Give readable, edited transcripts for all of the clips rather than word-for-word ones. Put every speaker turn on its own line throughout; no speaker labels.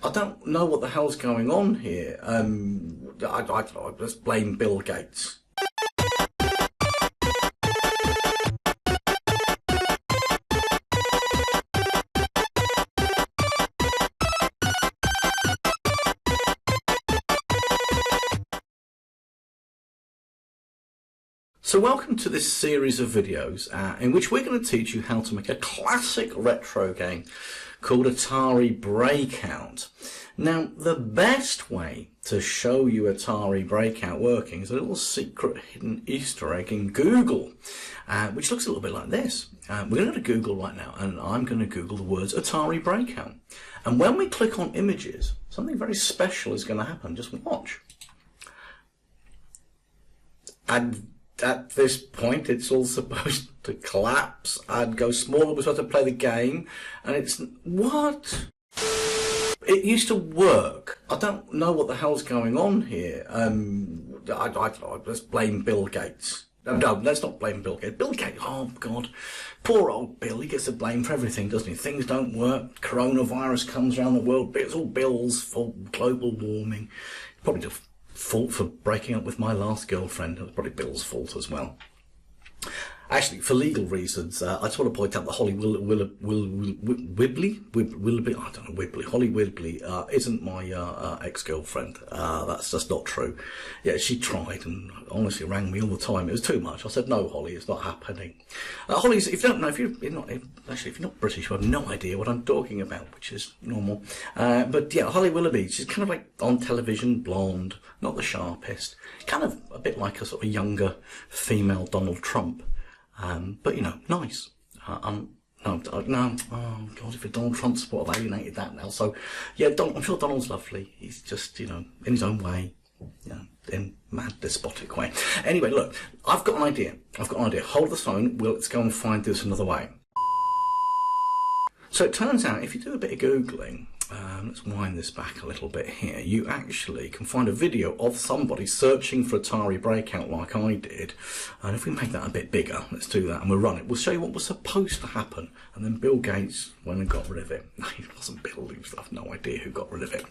I don't know what the hell's going on here. I just blame Bill Gates. So welcome to this series of videos in which we're going to teach you how to make a classic retro game called Atari Breakout. Now, the best way to show you Atari Breakout working is a little secret hidden Easter egg in Google, which looks a little bit like this. We're going to go to Google right now, and I'm going to Google the words Atari Breakout. And when we click on images, something very special is going to happen. Just watch. And at this point, it's all supposed to collapse and go smaller. We're supposed to play the game, and it's what? It used to work. I don't know what the hell's going on here. Let's blame Bill Gates. No, let's not blame Bill Gates. Bill Gates, oh God, poor old Bill. He gets the blame for everything, doesn't he? Things don't work. Coronavirus comes around the world. It's all Bill's fault. Global warming. Probably the fault for breaking up with my last girlfriend. It was probably Bill's fault as well. Actually, for legal reasons, I just want to point out that Holly Willoughby, I don't know, Wibley, Holly Wibley, isn't my ex-girlfriend. That's just not true. Yeah, she tried and honestly rang me all the time. It was too much. I said, no, Holly, it's not happening. Holly, if you don't know, if you're not British, you have no idea what I'm talking about, which is normal. But yeah, Holly Willoughby, she's kind of like on television, blonde, not the sharpest, kind of a bit like a sort of younger female Donald Trump. But you know, nice. No, oh God, if Donald Trump supporter, I've alienated that now. So, yeah, I'm sure Donald's lovely. He's just, you know, in his own way, you know, in mad despotic way. Anyway, look, I've got an idea. Hold the phone. Let's go and find this another way. So it turns out, if you do a bit of Googling, let's wind this back a little bit here, you actually can find a video of somebody searching for Atari Breakout like I did. And if we make that a bit bigger, let's do that and we'll run it. We'll show you what was supposed to happen. And then Bill Gates went and got rid of it. No, it wasn't Bill. I've no idea who got rid of it.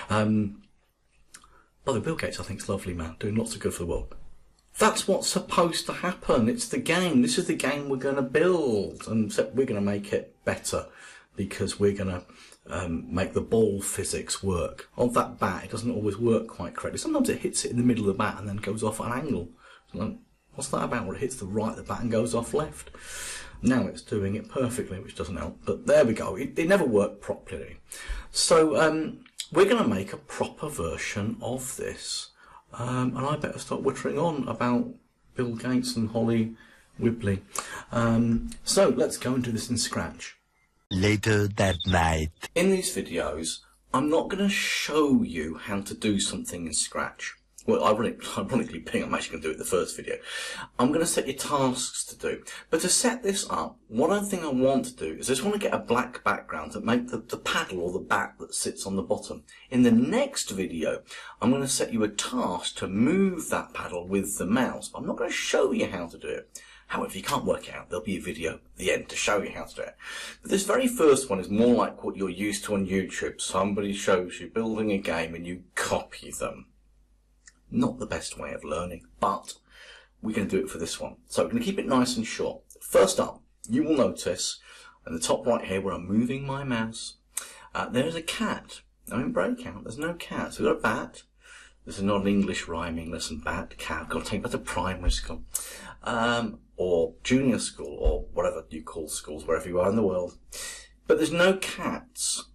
By the way, Bill Gates, I think, is a lovely man, doing lots of good for the world. That's what's supposed to happen. It's the game. This is the game we're going to build. And we're going to make it better because we're going to make the ball physics work. On that bat, it doesn't always work quite correctly. Sometimes it hits it in the middle of the bat and then goes off at an angle. So like, what's that about? Where it hits the right of the bat and goes off left. Now it's doing it perfectly, which doesn't help. But there we go. It never worked properly. So we're going to make a proper version of this. And I better start wittering on about Bill Gates and Holly Wibley. So let's go and do this in Scratch.
Later that night.
In these videos, I'm not going to show you how to do something in Scratch. Well, ironically, I'm actually going to do it in the first video. I'm going to set you tasks to do. But to set this up, one thing I want to do is I just want to get a black background to make the paddle or the bat that sits on the bottom. In the next video, I'm going to set you a task to move that paddle with the mouse. But I'm not going to show you how to do it. However, if you can't work it out, there'll be a video at the end to show you how to do it. But this very first one is more like what you're used to on YouTube. Somebody shows you building a game and you copy them. Not the best way of learning, but we're going to do it for this one. So we're going to keep it nice and short. First up, you will notice in the top right here where I'm moving my mouse, there's a cat. Now in Breakout, there's no cat. So we've got a bat. This is not an English rhyming lesson. Bat, cat. I've got to take that to primary school. Or junior school, or whatever you call schools, wherever you are in the world. But there's no cats.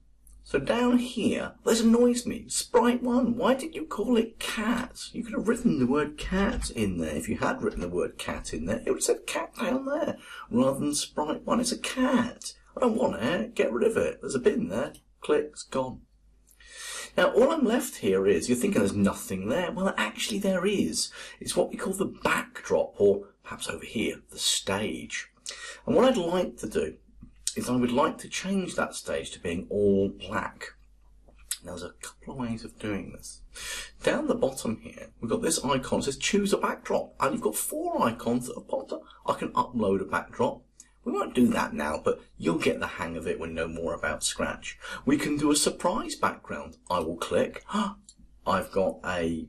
So down here, this annoys me. Sprite 1, why did you call it cat? You could have written the word cat in there. If you had written the word cat in there, it would have said cat down there, rather than Sprite 1. It's a cat. I don't want it. Get rid of it. There's a bin there. Click, it's gone. Now, all I'm left here is, you're thinking there's nothing there. Well, actually there is. It's what we call the backdrop, or perhaps over here, the stage. And what I'd like to do is I would like to change that stage to being all black. Now, there's a couple of ways of doing this. Down the bottom here, we've got this icon that says choose a backdrop. And you've got 4 icons that have popped up. I can upload a backdrop, We won't do that now, but you'll get the hang of it when you know more about Scratch. We can do a surprise background. I will click. I've got I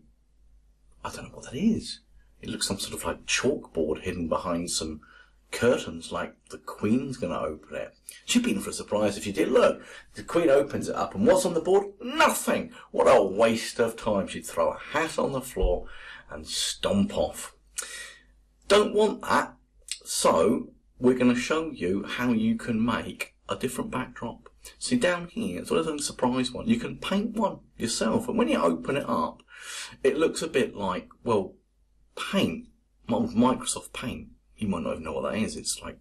don't know what that is. It looks some sort of like chalkboard hidden behind some curtains, like the Queen's going to open it. She'd be in for a surprise if she did. Look, the Queen opens it up, and what's on the board? Nothing. What a waste of time. She'd throw a hat on the floor and stomp off. Don't want that. So we're going to show you how you can make a different backdrop. See, down here, it's one of those surprise one. You can paint one yourself, and when you open it up, it looks a bit like, well, Paint, Microsoft Paint. You might not even know what that is. It's like,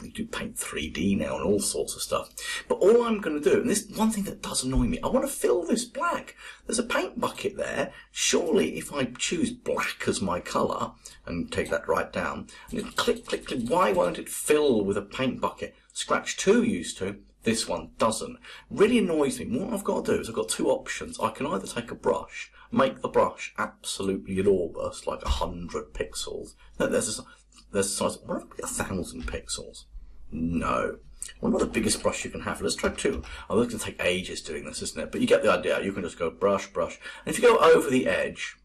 you do Paint 3D now and all sorts of stuff. But all I'm going to do, and this one thing that does annoy me, I want to fill this black. There's a paint bucket there. Surely if I choose black as my colour, and take that right down, and then click, click, click, why won't it fill with a paint bucket? Scratch 2 used to. This one doesn't. Really annoys me. What I've got to do is I've got two options. I can either take a brush, make the brush absolutely enormous, like 100 pixels. No, there's a size, what if it be 1,000 pixels? No. I wonder what the biggest brush you can have. Let's try 2. Oh, it's going to take ages doing this, isn't it? But you get the idea. You can just go brush, brush. And if you go over the edge,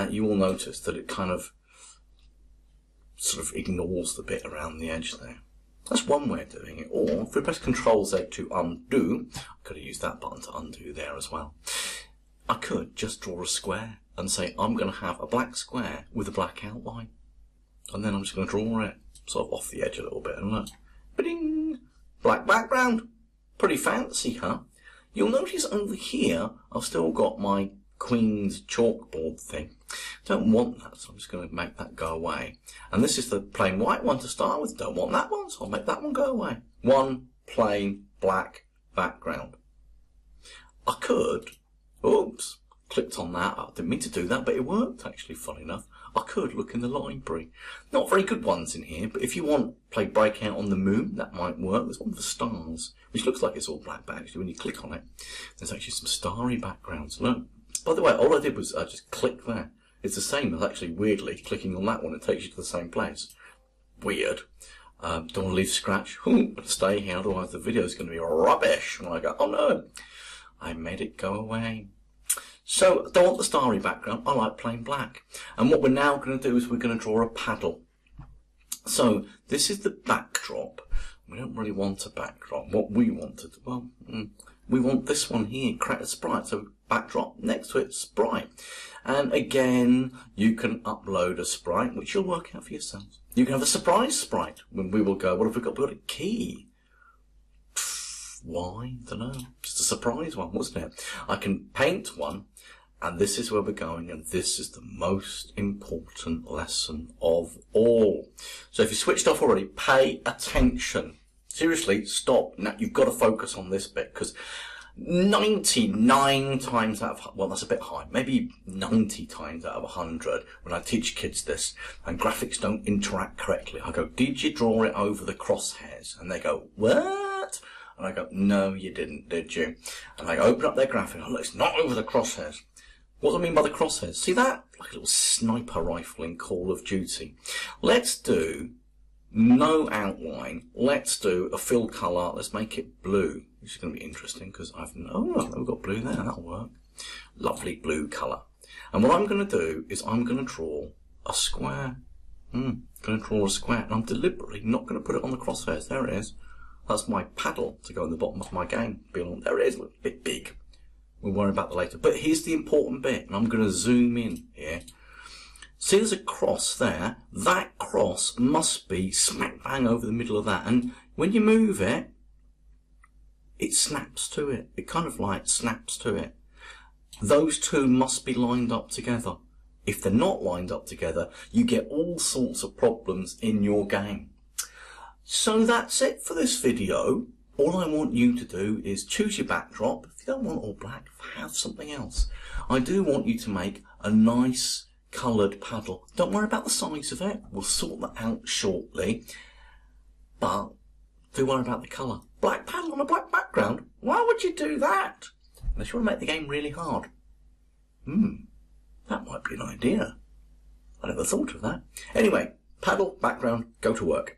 you will notice that it kind of sort of ignores the bit around the edge there. That's one way of doing it. Or if we press Control-Z to undo, I could have used that button to undo there as well. I could just draw a square and say I'm going to have a black square with a black outline. And then I'm just going to draw it sort of off the edge a little bit and look. Ba-ding! Black background. Pretty fancy, huh? You'll notice over here I've still got my Queen's chalkboard thing. Don't want that, so I'm just going to make that go away. And this is the plain white one to start with. Don't want that one, so I'll make that one go away. One plain black background. I could, oops, clicked on that. I didn't mean to do that, but it worked actually, funny enough. I could look in the library. Not very good ones in here, but if you want play Breakout on the Moon, that might work. There's one with the stars, which looks like it's all black, but actually when you click on it, there's actually some starry backgrounds. Look. By the way, all I did was I just clicked there. It's the same as actually, weirdly, clicking on that one. It takes you to the same place. Weird. Don't want to leave Scratch. But stay here, otherwise the video is going to be rubbish. And I go, oh no, I made it go away. So, don't want the starry background. I like plain black. And what we're now going to do is we're going to draw a paddle. So, this is the backdrop. We don't really want a backdrop. What we want to do, well, we want this one here, create a sprite. So, backdrop, next to it, sprite. And again, you can upload a sprite, which you'll work out for yourselves. You can have a surprise sprite when we will go, what have we got? We've got a key. Why? Don't know. Just a surprise one, wasn't it? I can paint one, and this is where we're going, and this is the most important lesson of all. So if you switched off already, pay attention. Seriously, stop. Now you've got to focus on this bit, because 99 times out of, well, that's a bit high, maybe 90 times out of 100 when I teach kids this and graphics don't interact correctly, I go, did you draw it over the crosshairs? And they go, what? And I go, no, you didn't, did you? And I open up their graphic, oh, look, it's not over the crosshairs. What do I mean by the crosshairs? See that? Like a little sniper rifle in Call of Duty. Let's do no outline. Let's do a fill colour. Let's make it blue. Which is going to be interesting because I've got blue there. That'll work. Lovely blue colour. And what I'm going to do is I'm going to draw a square. Going to draw a square. And I'm deliberately not going to put it on the crosshairs. There it is. That's my paddle to go in the bottom of my game. There it is. Look, a bit big. We'll worry about that later. But here's the important bit. And I'm going to zoom in here. See, there's a cross there. That cross must be smack bang over the middle of that. And when you move it, it snaps to it. It kind of like snaps to it. Those two must be lined up together. If they're not lined up together, you get all sorts of problems in your game. So that's it for this video. All I want you to do is choose your backdrop. If you don't want all black, have something else. I do want you to make a nice coloured paddle. Don't worry about the size of it. We'll sort that out shortly. But do worry about the colour. Black paddle on a black background? Why would you do that? Unless you want to make the game really hard. That might be an idea. I never thought of that. Anyway, paddle, background, go to work.